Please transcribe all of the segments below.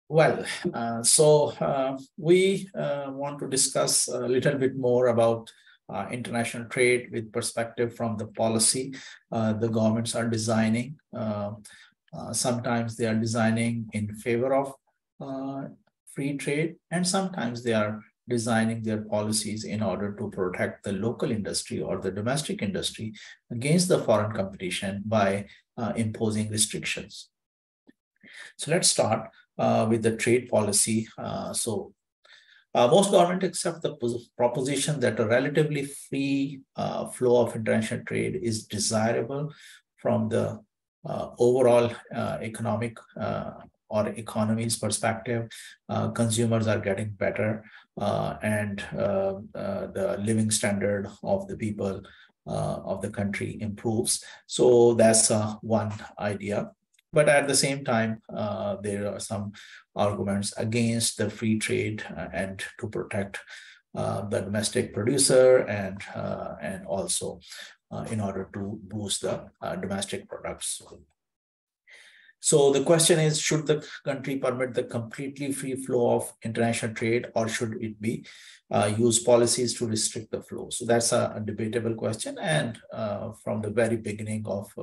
We want to discuss a little bit more about international trade with perspective from the policy the governments are designing. Sometimes they are designing in favor of free trade, and sometimes they are designing their policies in order to protect the local industry or the domestic industry against the foreign competition by imposing restrictions. So let's start with the trade policy. Most governments accept the proposition that a relatively free flow of international trade is desirable from the overall economic or economy's perspective. Consumers are getting better, and the living standard of the people of the country improves. So that's one idea. But at the same time, there are some arguments against the free trade and to protect the domestic producer and also in order to boost the domestic products. So the question is, should the country permit the completely free flow of international trade, or should it be use policies to restrict the flow? So that's a debatable question. And from the very beginning of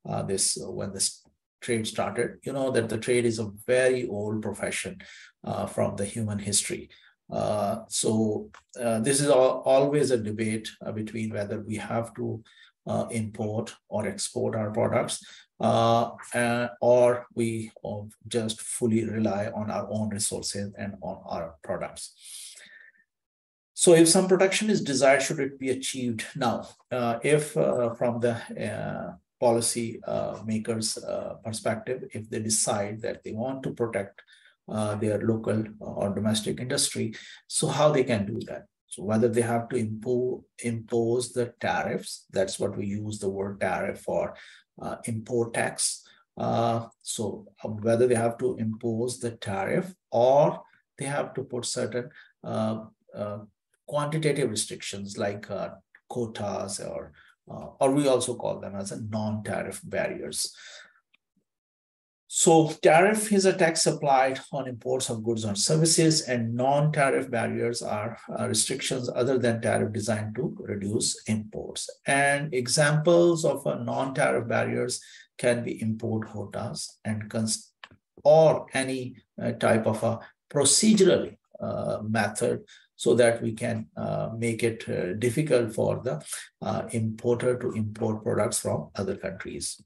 when this trade started, you know that the trade is a very old profession from the human history. This is always a debate between whether we have to import or export our products, or we just fully rely on our own resources and on our products. So if some protection is desired, should it be achieved? Now, if from the policy makers' perspective, if they decide that they want to protect their local or domestic industry, so how they can do that? So whether they have to impose the tariffs, that's what we use the word tariff for, import tax. Whether they have to impose the tariff, or they have to put certain quantitative restrictions like quotas, or we also call them as a non-tariff barriers. So tariff is a tax applied on imports of goods or services, and non-tariff barriers are restrictions other than tariff designed to reduce imports. And examples of non-tariff barriers can be import quotas or any type of a procedural method, so that we can make it difficult for the importer to import products from other countries.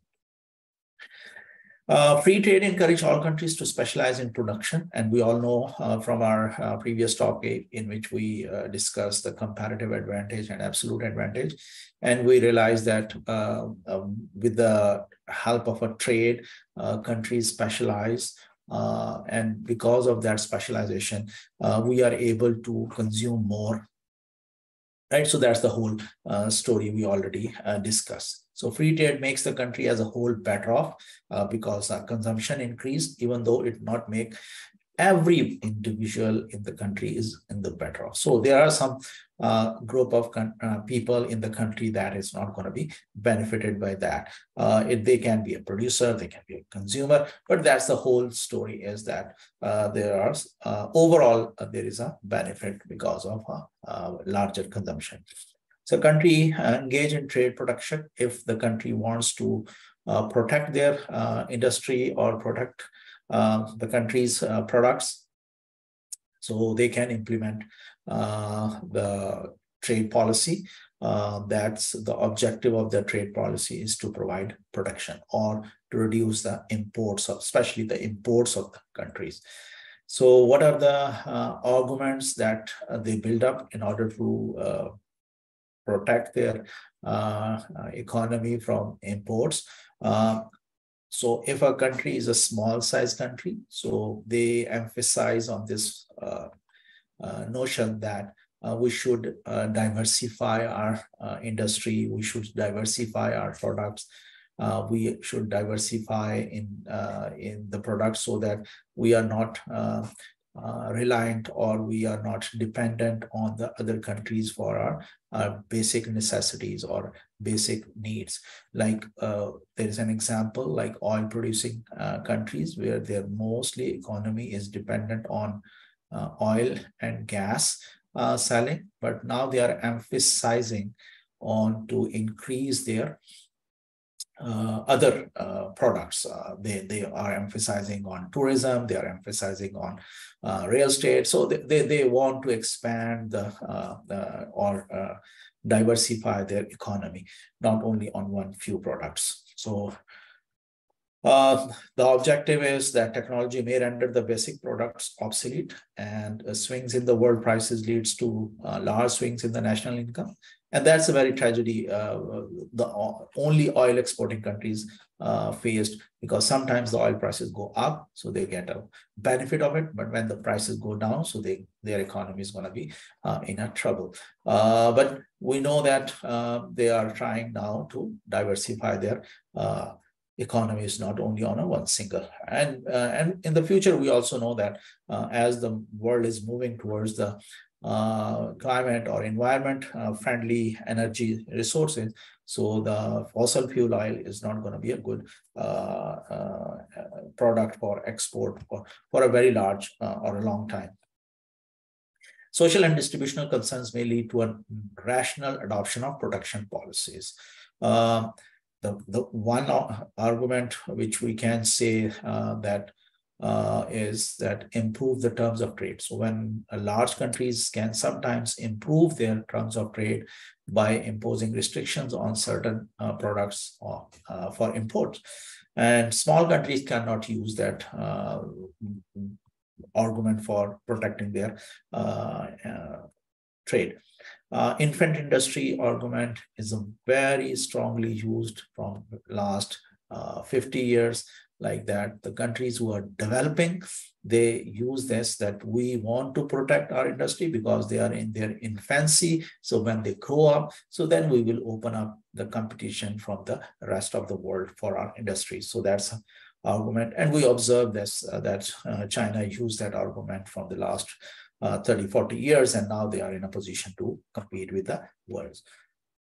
Free trade encourages all countries to specialize in production. And we all know from our previous topic in which we discussed the comparative advantage and absolute advantage. And we realized that with the help of a trade, countries specialize. And because of that specialization, we are able to consume more. Right, so that's the whole story we already discussed. So free trade makes the country as a whole better off because consumption increased, even though it not make every individual in the country is in the better off. So there are some group of people in the country that is not going to be benefited by that. They can be a producer, they can be a consumer, but that's the whole story, is that overall there is a benefit because of larger consumption. So country engage in trade protection if the country wants to protect their industry or protect the country's products. So they can implement the trade policy. That's the objective of the trade policy, is to provide protection or to reduce the imports, especially the imports of the countries. So what are the arguments that they build up in order to protect their economy from imports? So if a country is a small size country, so they emphasize on this notion that we should diversify our industry, we should diversify our products, we should diversify in the products, so that we are not reliant, or we are not dependent on the other countries for our basic necessities or basic needs. Like there is an example like oil producing countries where their mostly economy is dependent on oil and gas selling, but now they are emphasizing on to increase their other products. They are emphasizing on tourism, they are emphasizing on real estate. So they want to expand or diversify their economy, not only on one few products. So the objective is that technology may render the basic products obsolete, and swings in the world prices leads to large swings in the national income. And that's a very tragedy the only oil exporting countries faced, because sometimes the oil prices go up, so they get a benefit of it. But when the prices go down, so their economy is going to be in a trouble. But we know that they are trying now to diversify their economy is not only on a one single. And in the future, we also know that as the world is moving towards the climate or environment friendly energy resources, so the fossil fuel oil is not going to be a good product for export for a very large or a long time. Social and distributional concerns may lead to a rational adoption of protection policies. The one argument which we can say that is that improve the terms of trade. So when large countries can sometimes improve their terms of trade by imposing restrictions on certain products for imports, and small countries cannot use that argument for protecting their trade. Infant industry argument is a very strongly used from last 50 years, like that the countries who are developing, they use this, that we want to protect our industry because they are in their infancy. So when they grow up, so then we will open up the competition from the rest of the world for our industry. So that's an argument. And we observe this, that China used that argument from the last 30, 40 years, and now they are in a position to compete with the world.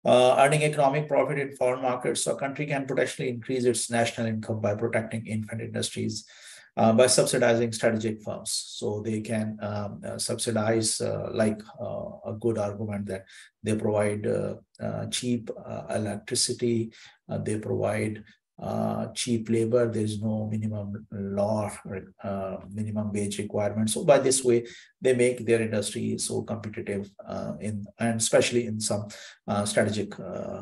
Earning economic profit in foreign markets. So a country can potentially increase its national income by protecting infant industries, by subsidizing strategic firms. So they can subsidize, like a good argument that they provide cheap electricity, they provide cheap labor, there is no minimum law, minimum wage requirement. So by this way, they make their industry so competitive and especially in some strategic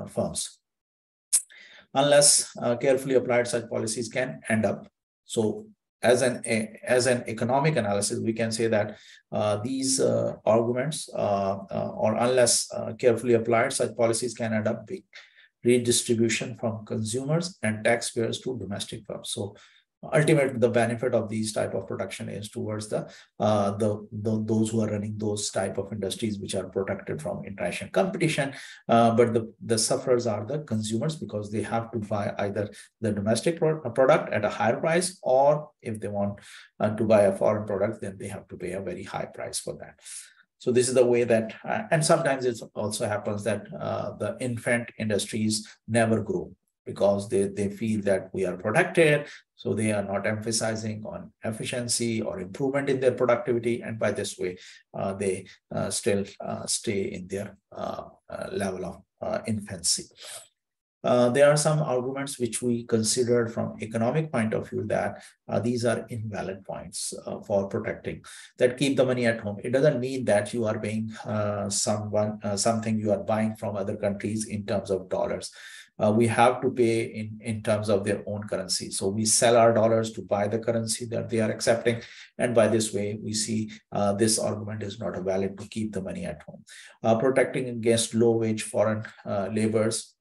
firms. Unless carefully applied, such policies can end up. So as an economic analysis, we can say that these arguments, or unless carefully applied, such policies can end up being redistribution from consumers and taxpayers to domestic firms. So ultimately, the benefit of these type of production is towards those who are running those type of industries which are protected from international competition. But the sufferers are the consumers, because they have to buy either the domestic product at a higher price, or if they want to buy a foreign product, then they have to pay a very high price for that. So this is the way that, and sometimes it also happens that the infant industries never grow because they feel that we are protected. So they are not emphasizing on efficiency or improvement in their productivity. And by this way, they still stay in their level of infancy. There are some arguments which we considered from economic point of view that these are invalid points for protecting, that keep the money at home. It doesn't mean that you are paying something you are buying from other countries in terms of dollars. We have to pay in terms of their own currency. So we sell our dollars to buy the currency that they are accepting. And by this way, we see this argument is not valid to keep the money at home. Protecting against low wage foreign laborers.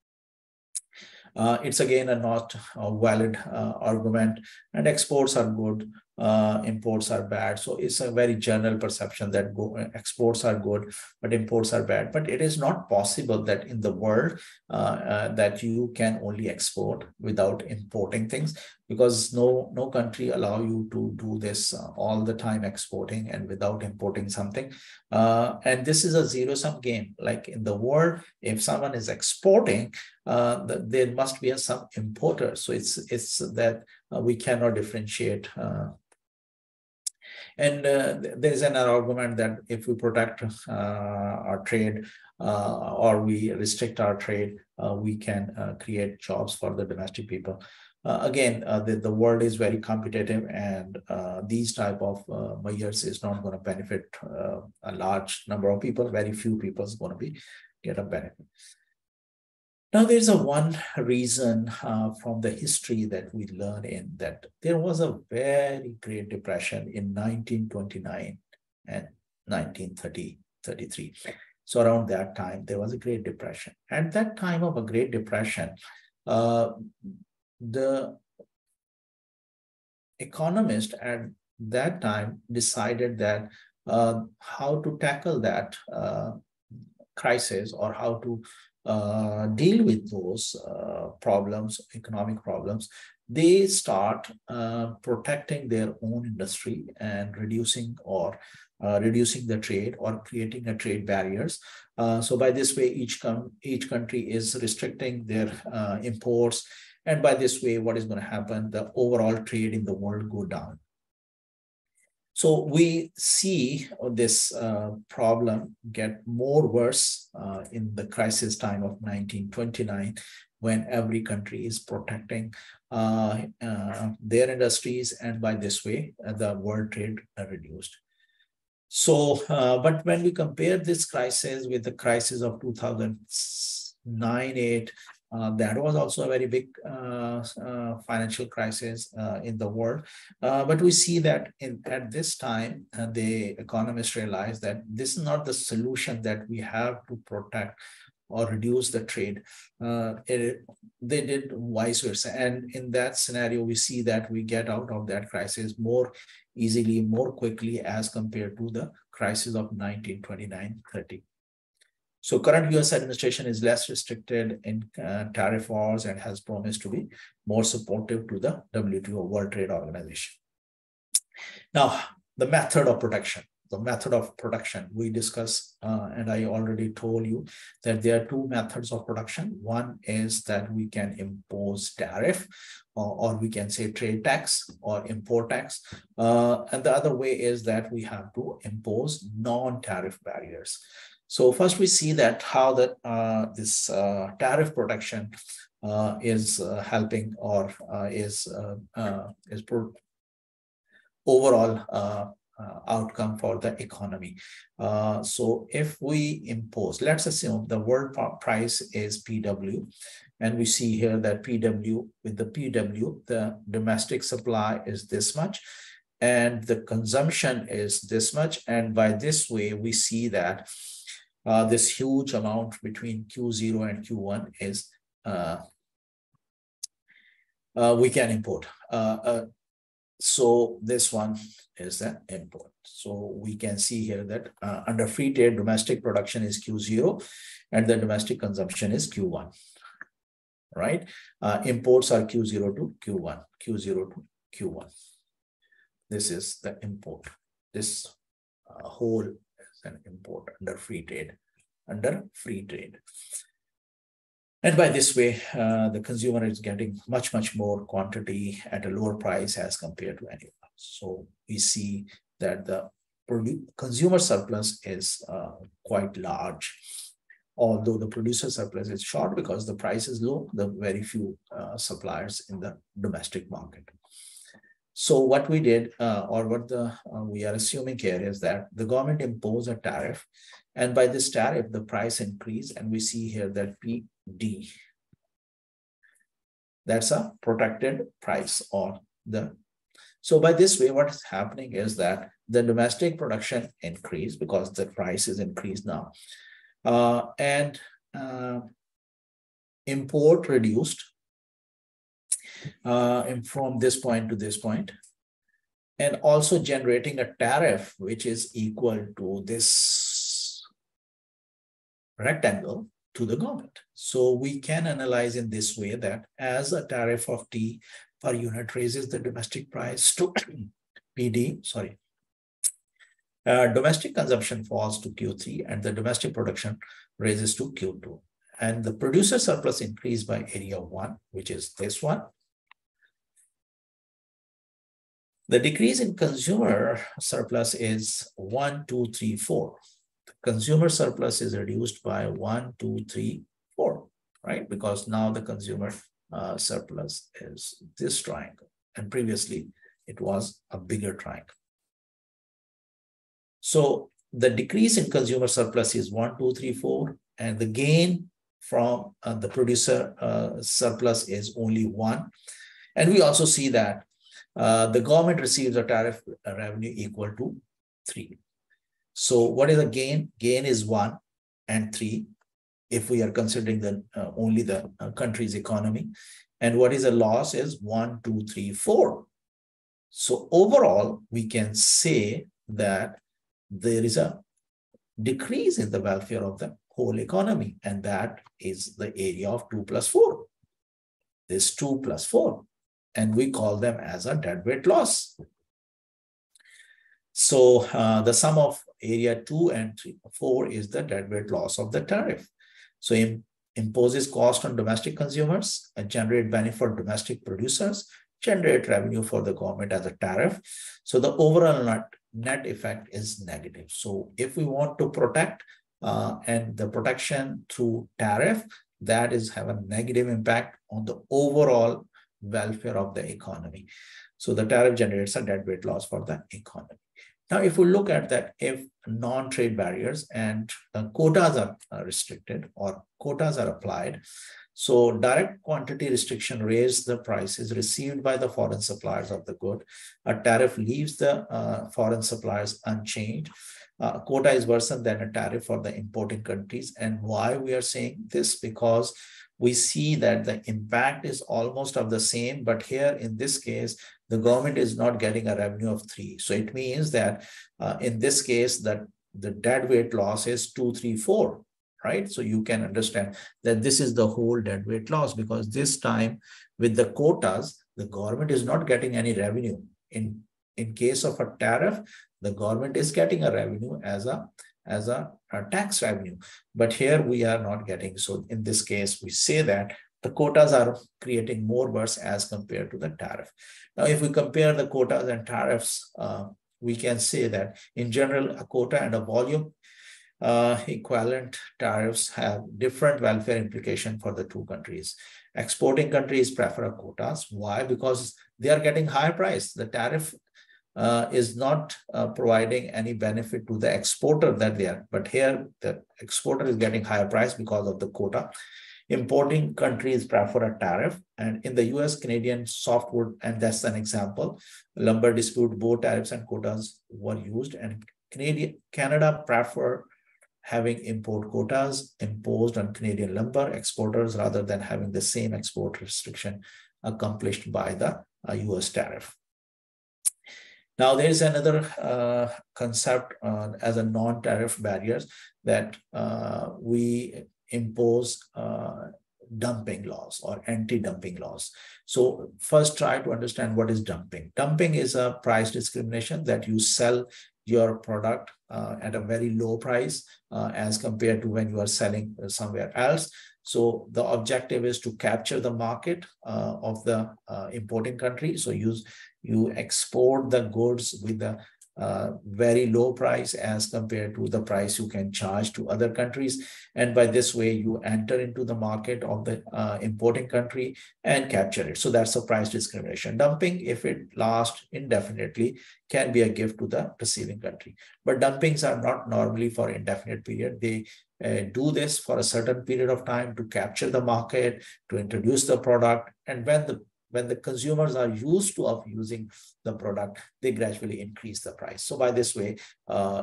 It's again a not valid argument, and exports are good imports are bad. So it's a very general perception that exports are good, but imports are bad. But it is not possible that in the world that you can only export without importing things, because no country allow you to do this all the time, exporting and without importing something. And this is a zero-sum game. Like in the world, if someone is exporting, there must be some importer. So it's that we cannot differentiate. And there's another argument that if we protect our trade or we restrict our trade, we can create jobs for the domestic people. Again, the world is very competitive, and these type of measures is not going to benefit a large number of people. Very few people is going to get a benefit. Now, there's one reason from the history that we learn in that there was a very great depression in 1929 and 1933. So around that time, there was a Great Depression. At that time of a Great Depression, the economist at that time decided that how to tackle that crisis, or how to deal with those problems, economic problems. They start protecting their own industry and reducing the trade, or creating a trade barriers. So by this way, each country is restricting their imports. And by this way, what is going to happen? The overall trade in the world go down. So we see this problem get more worse in the crisis time of 1929, when every country is protecting their industries, and by this way, the world trade reduced. So, but when we compare this crisis with the crisis of 2009-8, that was also a very big financial crisis in the world. But we see that at this time, the economists realized that this is not the solution, that we have to protect or reduce the trade. They did vice versa. And in that scenario, we see that we get out of that crisis more easily, more quickly, as compared to the crisis of 1929-30. So current US administration is less restricted in tariff wars and has promised to be more supportive to the WTO, World Trade Organization. Now, the method of protection. The method of production we discussed, and I already told you that there are two methods of production. One is that we can impose tariff, or we can say trade tax or import tax. And the other way is that we have to impose non-tariff barriers. So first we see that how that this tariff protection is helping, or is overall outcome for the economy. So if we impose, let's assume the world price is PW, and we see here that PW, with the PW, the domestic supply is this much, and the consumption is this much. And by this way, we see that this huge amount between Q0 and Q1 is we can import. So this one is the import. So we can see here that under free trade, domestic production is Q0 and the domestic consumption is Q1, right? Imports are Q0 to Q1, Q0 to Q1. This is the import. This whole is an import under free trade, And by this way, the consumer is getting much more quantity at a lower price as compared to anyone else. So we see that the consumer surplus is quite large, although the producer surplus is short because the price is low, the very few suppliers in the domestic market. So what we did, or what we are assuming here, is that the government imposed a tariff, and by this tariff, the price increased, and we see here that PD, that's a protected price, or so by this way, what is happening is that the domestic production increased because the price is increased now, and import reduced from this point to this point, and also generating a tariff which is equal to this rectangle to the government. So we can analyze in this way that as a tariff of T per unit raises the domestic price to PD, domestic consumption falls to Q3 and the domestic production raises to Q2. And the producer surplus increased by area 1, which is this one. The decrease in consumer surplus is 1, 2, 3, 4. The consumer surplus is reduced by 1, 2, 3, 4, right? Because now the consumer surplus is this triangle, and previously it was a bigger triangle. So the decrease in consumer surplus is 1, 2, 3, 4, and the gain from the producer surplus is only 1. And we also see that the government receives a tariff revenue equal to 3. So what is the gain? Gain is 1 and 3 if we are considering the only the country's economy. And what is a loss is 1, 2, 3, 4. So overall, we can say that there is a decrease in the welfare of the whole economy, and that is the area of 2 plus 4. This 2 plus 4. And we call them as a deadweight loss. So the sum of area 2 and 4 is the deadweight loss of the tariff. So it imposes cost on domestic consumers and generate benefit for domestic producers, generate revenue for the government as a tariff. So the overall net effect is negative. So if we want to protect and the protection through tariff, that is have a negative impact on the overall welfare of the economy. So the tariff generates a deadweight loss for the economy. Now, if we look at that, if non-trade barriers and quotas are restricted or quotas are applied, so direct quantity restriction raise the prices received by the foreign suppliers of the good. A tariff leaves the foreign suppliers unchanged. Quota is worse than a tariff for the importing countries. And why we are saying this? Because we see that the impact is almost of the same, but here in this case, the government is not getting a revenue of 3. So it means that in this case, that the deadweight loss is 2, 3, 4, right? So you can understand that this is the whole deadweight loss, because this time with the quotas, the government is not getting any revenue. In case of a tariff, the government is getting a revenue as a tax revenue, but here we are not getting. So in this case, we say that the quotas are creating more bursts as compared to the tariff. Now, if we compare the quotas and tariffs, we can say that in general, a quota and a volume equivalent tariffs have different welfare implication for the two countries. Exporting countries prefer quotas. Why? Because they are getting higher price. The tariff is not providing any benefit to the exporter that they are, but here the exporter is getting higher price because of the quota. Importing countries prefer a tariff, and in the US, Canadian softwood, and that's an example, lumber dispute, both tariffs and quotas were used, and Canada prefer having import quotas imposed on Canadian lumber exporters rather than having the same export restriction accomplished by the US tariff. Now, there is another concept as a non-tariff barriers that we impose dumping laws or anti-dumping laws. So first, try to understand what is dumping. Dumping is a price discrimination that you sell your product at a very low price as compared to when you are selling somewhere else. So the objective is to capture the market of the importing country. So you export the goods with a very low price as compared to the price you can charge to other countries. And by this way, you enter into the market of the importing country and capture it. So that's a price discrimination. Dumping, if it lasts indefinitely, can be a gift to the receiving country. But dumpings are not normally for indefinite period. They do this for a certain period of time to capture the market, to introduce the product. And when the when the consumers are used to of using the product, they gradually increase the price. So by this way,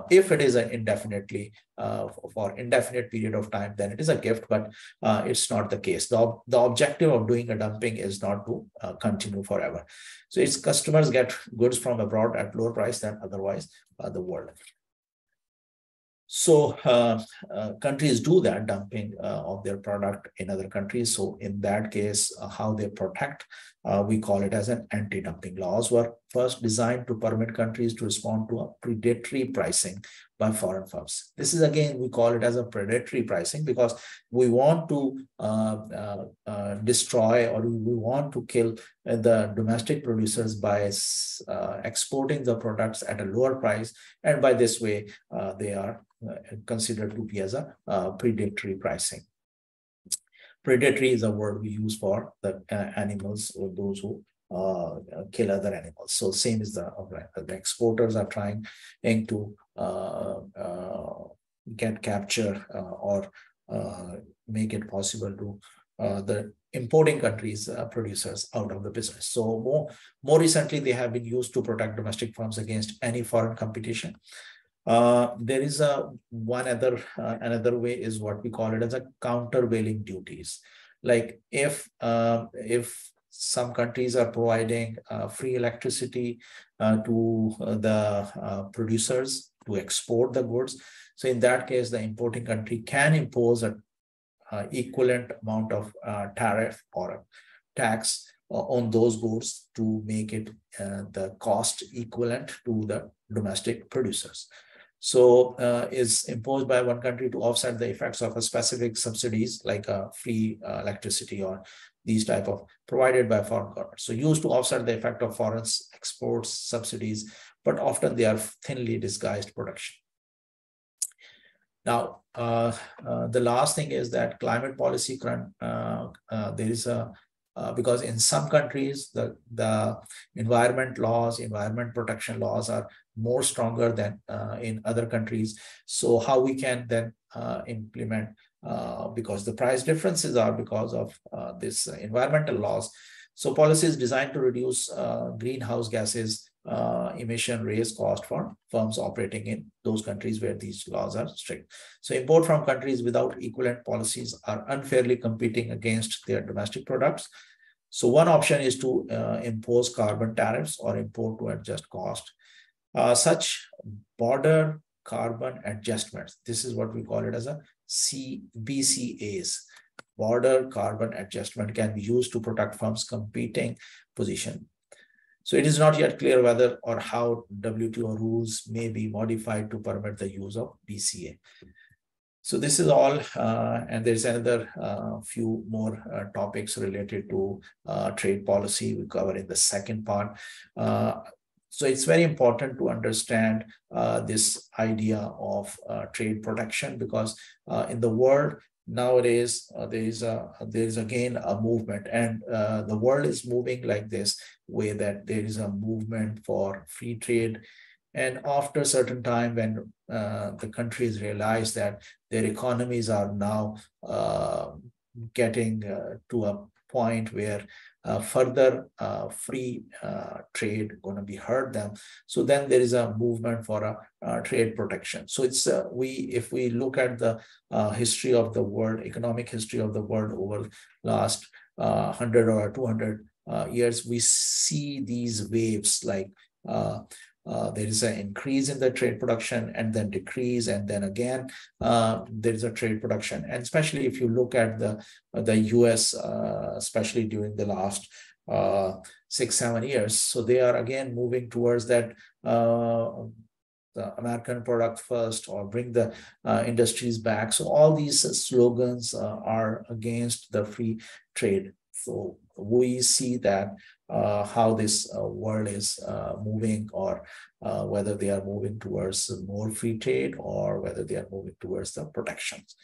if it is an indefinitely for indefinite period of time, then it is a gift, but it's not the case. The objective of doing a dumping is not to continue forever. So its customers get goods from abroad at lower price than otherwise the world. So countries do that dumping of their product in other countries. So in that case, how they protect, we call it as an anti-dumping. Laws were first designed to permit countries to respond to a predatory pricing by foreign firms. This is again, we call it as a predatory pricing because we want to destroy, or we want to kill the domestic producers by exporting the products at a lower price. And by this way, they are considered to be as a predatory pricing. Predatory is a word we use for the animals or those who kill other animals. So same is the exporters are trying to capture or make it possible to the importing countries producers out of the business. So more recently, they have been used to protect domestic firms against any foreign competition. There is another way is what we call it as a countervailing duties. Like if some countries are providing free electricity to the producers to export the goods, so in that case, the importing country can impose a equivalent amount of tariff or tax on those goods to make it the cost equivalent to the domestic producers. So is imposed by one country to offset the effects of a specific subsidies like free electricity or these type of provided by foreign governments. So used to offset the effect of foreign exports subsidies, but often they are thinly disguised production. Now, the last thing is that climate policy, there is a, because in some countries, the environment protection laws are more stronger than in other countries. So how we can then implement, because the price differences are because of this environmental laws. So policies designed to reduce greenhouse gases emission raise cost for firms operating in those countries where these laws are strict. So import from countries without equivalent policies are unfairly competing against their domestic products. So one option is to impose carbon tariffs or import to adjust cost. Such border carbon adjustments, this is what we call it as a BCAs. Border carbon adjustment can be used to protect firms' competing position. So it is not yet clear whether or how WTO rules may be modified to permit the use of BCA. So this is all, and there's another few more topics related to trade policy we cover in the second part. So it's very important to understand this idea of trade protection, because in the world nowadays there is again a movement, and the world is moving like this way, that there is a movement for free trade. And after a certain time, when the countries realize that their economies are now getting to a point where further free trade going to be hurt them, so then there is a movement for a trade protection. So it's if we look at the history of the world, economic history of the world over last 100 or 200 years, we see these waves like there is an increase in the trade production and then decrease, and then again there is a trade production. And especially if you look at the US, especially during the last 6-7 years, so they are again moving towards that the American product first, or bring the industries back. So all these slogans are against the free trade. So we see that how this world is moving, or whether they are moving towards more free trade, or whether they are moving towards the protections.